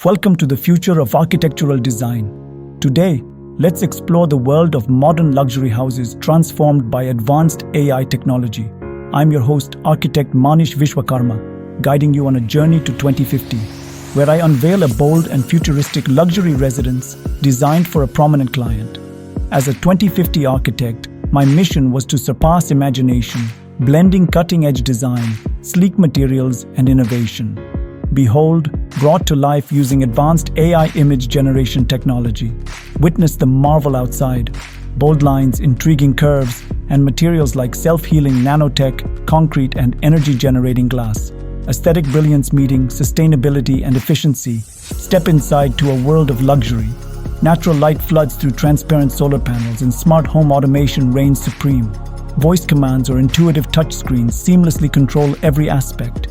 Welcome to the future of architectural design. Today, let's explore the world of modern luxury houses transformed by advanced AI technology. I'm your host, architect Manish Vishwakarma, guiding you on a journey to 2050, where I unveil a bold and futuristic luxury residence designed for a prominent client. As a 2050 architect, my mission was to surpass imagination, blending cutting-edge design, sleek materials, and innovation. Behold, brought to life using advanced AI image generation technology. Witness the marvel outside. Bold lines, intriguing curves, and materials like self-healing nanotech, concrete, and energy-generating glass. Aesthetic brilliance meeting sustainability and efficiency. Step inside to a world of luxury. Natural light floods through transparent solar panels, and smart home automation reigns supreme. Voice commands or intuitive touchscreens seamlessly control every aspect.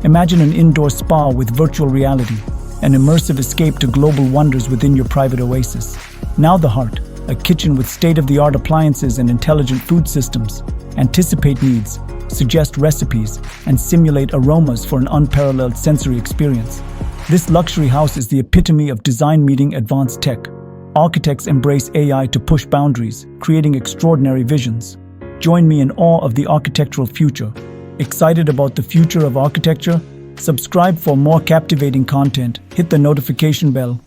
Imagine an indoor spa with virtual reality, an immersive escape to global wonders within your private oasis. Now the heart, a kitchen with state-of-the-art appliances and intelligent food systems. Anticipate needs, suggest recipes, and simulate aromas for an unparalleled sensory experience. This luxury house is the epitome of design meeting advanced tech. Architects embrace AI to push boundaries, creating extraordinary visions. Join me in awe of the architectural future. Excited about the future of architecture? Subscribe for more captivating content, hit the notification bell,